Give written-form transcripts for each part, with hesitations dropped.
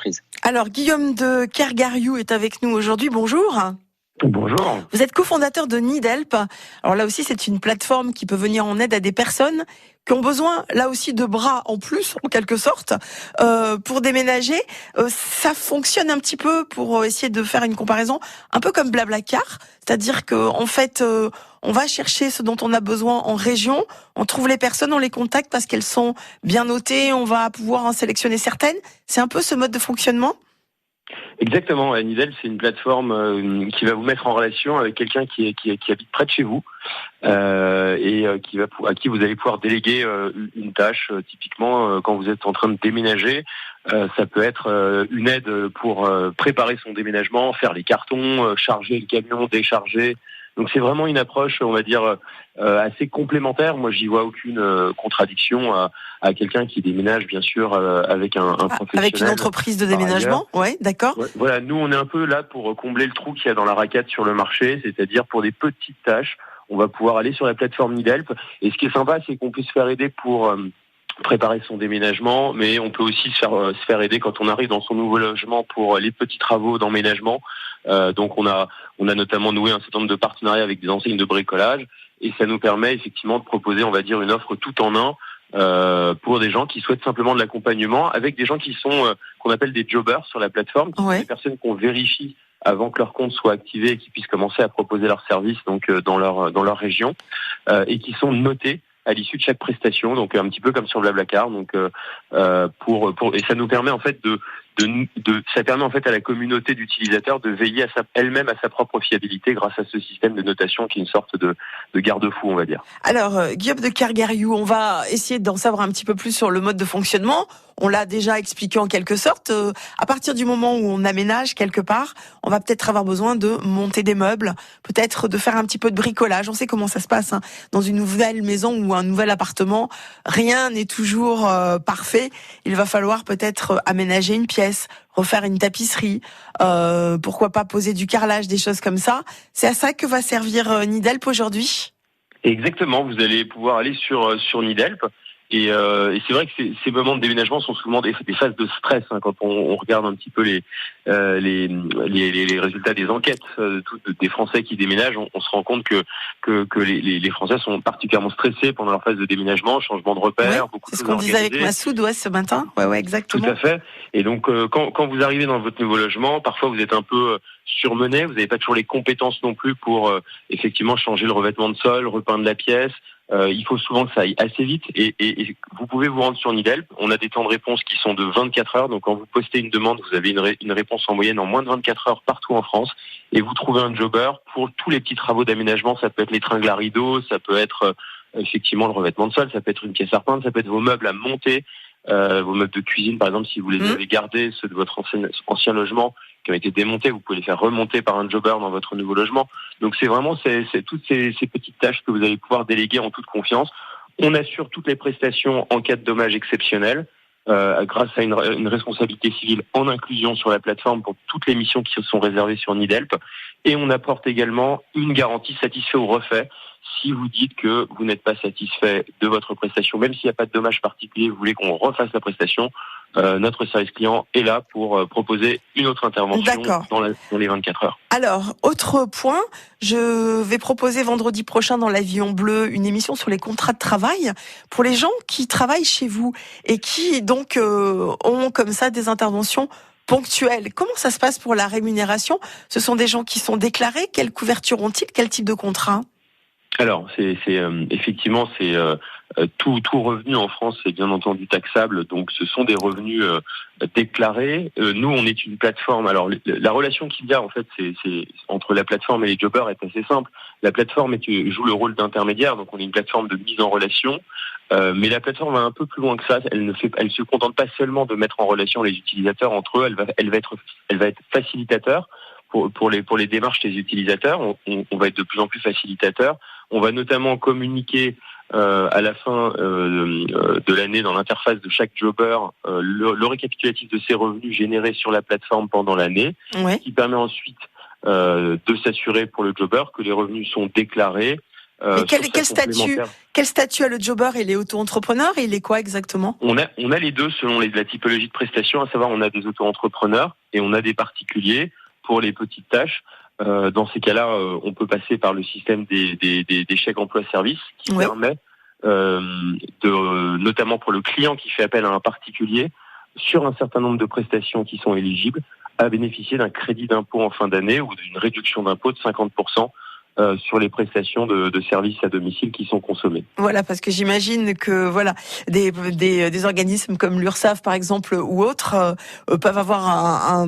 entreprise. Alors, Guillaume de Kergariou est avec nous aujourd'hui. Bonjour. Bonjour. Vous êtes cofondateur de NeedHelp. Alors là aussi, c'est une plateforme qui peut venir en aide à des personnes qui ont besoin, là aussi, de bras en plus, en quelque sorte, pour déménager. Ça fonctionne un petit peu, pour essayer de faire une comparaison, un peu comme Blablacar. C'est-à-dire que, en fait, on va chercher ce dont on a besoin en région. On trouve les personnes, on les contacte parce qu'elles sont bien notées. On va pouvoir en sélectionner certaines. C'est un peu ce mode de fonctionnement? Exactement. NeedHelp, c'est une plateforme qui va vous mettre en relation avec quelqu'un qui habite près de chez vous et à qui vous allez pouvoir déléguer une tâche. Typiquement, quand vous êtes en train de déménager, ça peut être une aide pour préparer son déménagement, faire les cartons, charger le camion, décharger. Donc c'est vraiment une approche, on va dire, assez complémentaire. Moi, j'y vois aucune contradiction à quelqu'un qui déménage, bien sûr, avec un professionnel. Avec une entreprise de déménagement, oui, d'accord. Ouais, voilà, nous, on est un peu là pour combler le trou qu'il y a dans la raquette sur le marché, c'est-à-dire pour des petites tâches, on va pouvoir aller sur la plateforme NeedHelp. Et ce qui est sympa, c'est qu'on peut se faire aider pour préparer son déménagement, mais on peut aussi se faire aider quand on arrive dans son nouveau logement pour les petits travaux d'emménagement. Donc on a notamment noué un certain nombre de partenariats avec des enseignes de bricolage, et ça nous permet effectivement de proposer, on va dire, une offre tout en un pour des gens qui souhaitent simplement de l'accompagnement, avec des gens qui sont qu'on appelle des jobbers sur la plateforme, qui sont des personnes qu'on vérifie avant que leur compte soit activé et qu'ils puissent commencer à proposer leurs services donc dans leur région, et qui sont notés à l'issue de chaque prestation, donc un petit peu comme sur Blablacar. Donc et ça nous permet en fait ça permet en fait à la communauté d'utilisateurs de veiller elle-même à sa propre fiabilité grâce à ce système de notation qui est une sorte de garde-fou, on va dire. Alors, Guillaume de Kergariou, on va essayer d'en savoir un petit peu plus sur le mode de fonctionnement. On l'a déjà expliqué en quelque sorte. À partir du moment où on aménage quelque part, on va peut-être avoir besoin de monter des meubles, peut-être de faire un petit peu de bricolage. On sait comment ça se passe dans une nouvelle maison ou un nouvel appartement. Rien n'est toujours parfait. Il va falloir peut-être aménager une pièce, refaire une tapisserie, pourquoi pas poser du carrelage, des choses comme ça. C'est à ça que va servir NeedHelp aujourd'hui? Exactement, vous allez pouvoir aller sur NeedHelp. Et c'est vrai que ces moments de déménagement sont souvent des phases de stress, quand on regarde un petit peu les résultats des enquêtes des Français qui déménagent. On se rend compte que les Français sont particulièrement stressés pendant leur phase de déménagement, changement de repères, beaucoup de choses. C'est ce qu'on disait avec Massoud ce matin. Ouais, exactement. Tout à fait. Et donc quand vous arrivez dans votre nouveau logement, parfois vous êtes un peu surmené, vous n'avez pas toujours les compétences non plus pour effectivement changer le revêtement de sol, repeindre la pièce. Il faut souvent que ça aille assez vite, et vous pouvez vous rendre sur NeedHelp. On a des temps de réponse qui sont de 24 heures, donc quand vous postez une demande, vous avez une réponse en moyenne en moins de 24 heures partout en France, et vous trouvez un jobber pour tous les petits travaux d'aménagement. Ça peut être les tringles à rideaux, ça peut être effectivement le revêtement de sol, ça peut être une pièce à repeindre, ça peut être vos meubles à monter, vos meubles de cuisine par exemple, si vous les avez gardés, ceux de votre ancien logement qui ont été démontés, vous pouvez les faire remonter par un jobber dans votre nouveau logement. Donc c'est vraiment toutes ces petites tâches que vous allez pouvoir déléguer en toute confiance. On assure toutes les prestations en cas de dommages exceptionnels, grâce à une responsabilité civile en inclusion sur la plateforme pour toutes les missions qui se sont réservées sur NeedHelp. Et on apporte également une garantie satisfait ou refait. Si vous dites que vous n'êtes pas satisfait de votre prestation, même s'il n'y a pas de dommage particulier, vous voulez qu'on refasse la prestation, notre service client est là pour proposer une autre intervention dans les 24 heures. Alors, autre point, je vais proposer vendredi prochain dans l'Avion Bleu une émission sur les contrats de travail pour les gens qui travaillent chez vous et qui donc ont comme ça des interventions ponctuelles. Comment ça se passe pour la rémunération? Ce sont des gens qui sont déclarés? Quelle couverture ont-ils? Quel type de contrat? Alors, effectivement, tout revenu en France est bien entendu taxable, donc ce sont des revenus déclarés. Nous, on est une plateforme. Alors, la relation qu'il y a en fait, c'est entre la plateforme et les jobbers est assez simple. La plateforme joue le rôle d'intermédiaire, donc on est une plateforme de mise en relation. Mais la plateforme va un peu plus loin que ça. Elle se contente pas seulement de mettre en relation les utilisateurs entre eux. Elle va être facilitateur pour les démarches des utilisateurs. On va être de plus en plus facilitateur. On va notamment communiquer à la fin de l'année dans l'interface de chaque jobber le récapitulatif de ses revenus générés sur la plateforme pendant l'année, qui permet ensuite de s'assurer pour le jobber que les revenus sont déclarés Mais sur sa complémentaire. quel statut a le jobber? Il est auto-entrepreneur et il est quoi exactement? On a les deux selon la typologie de prestation, à savoir on a des auto-entrepreneurs et on a des particuliers pour les petites tâches. Dans ces cas-là, on peut passer par le système des chèques emploi-service qui permet notamment pour le client qui fait appel à un particulier, sur un certain nombre de prestations qui sont éligibles, à bénéficier d'un crédit d'impôt en fin d'année ou d'une réduction d'impôt de 50% sur les prestations de services à domicile qui sont consommées. Voilà, parce que j'imagine que voilà des organismes comme l'URSSAF par exemple ou autres peuvent avoir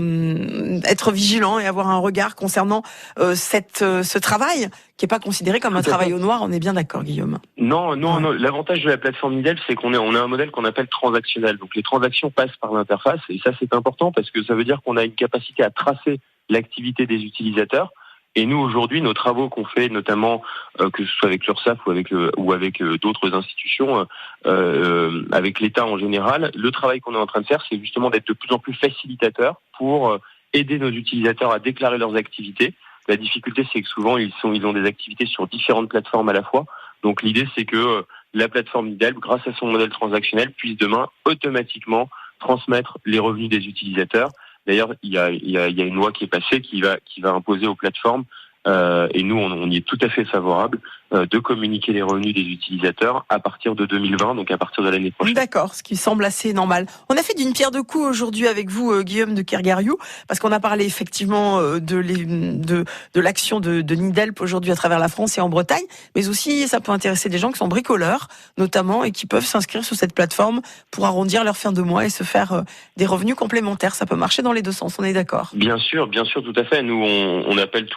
être vigilants et avoir un regard concernant ce travail qui est pas considéré comme un travail au noir. On est bien d'accord, Guillaume? Non. L'avantage de la plateforme Nidel, c'est on a un modèle qu'on appelle transactionnel. Donc les transactions passent par l'interface et ça c'est important parce que ça veut dire qu'on a une capacité à tracer l'activité des utilisateurs. Et nous, aujourd'hui, nos travaux qu'on fait, notamment que ce soit avec l'URSSAF ou avec d'autres institutions, avec l'État en général, le travail qu'on est en train de faire, c'est justement d'être de plus en plus facilitateur pour aider nos utilisateurs à déclarer leurs activités. La difficulté, c'est que souvent, ils ont des activités sur différentes plateformes à la fois. Donc l'idée, c'est que la plateforme Nidel, grâce à son modèle transactionnel, puisse demain automatiquement transmettre les revenus des utilisateurs. D'ailleurs, il y a une loi qui est passée qui va imposer aux plateformes, et nous on y est tout à fait favorable, de communiquer les revenus des utilisateurs à partir de 2020, donc à partir de l'année prochaine. D'accord, ce qui semble assez normal. On a fait d'une pierre deux coups aujourd'hui avec vous, Guillaume de Kergariou, parce qu'on a parlé effectivement de l'action de Nidel aujourd'hui à travers la France et en Bretagne, mais aussi ça peut intéresser des gens qui sont bricoleurs, notamment, et qui peuvent s'inscrire sur cette plateforme pour arrondir leur fin de mois et se faire des revenus complémentaires. Ça peut marcher dans les deux sens, on est d'accord? Bien sûr, tout à fait. Nous, on appelle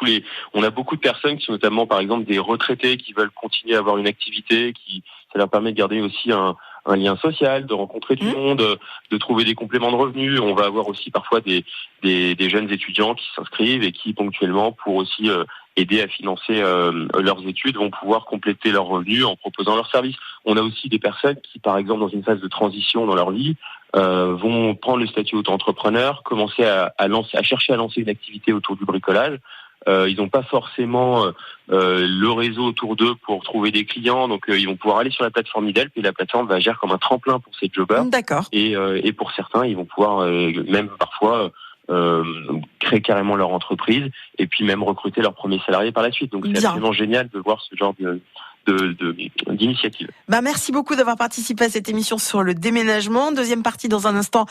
on a beaucoup de personnes qui sont notamment, par exemple, des retraités qui veulent continuer à avoir une activité, ça leur permet de garder aussi un lien social, de rencontrer du monde, de trouver des compléments de revenus. On va avoir aussi parfois des jeunes étudiants qui s'inscrivent et qui ponctuellement, pour aussi aider à financer leurs études, vont pouvoir compléter leurs revenus en proposant leurs services. On a aussi des personnes qui, par exemple, dans une phase de transition dans leur vie, vont prendre le statut auto-entrepreneur, commencer à chercher à lancer une activité autour du bricolage. Ils n'ont pas forcément le réseau autour d'eux pour trouver des clients, donc ils vont pouvoir aller sur la plateforme Nidel, puis la plateforme va agir comme un tremplin pour ces jobbers. D'accord. Et pour certains, ils vont pouvoir même parfois créer carrément leur entreprise et puis même recruter leurs premiers salariés par la suite. Donc c'est absolument génial de voir ce genre d'initiative. Merci beaucoup d'avoir participé à cette émission sur le déménagement. Deuxième partie dans un instant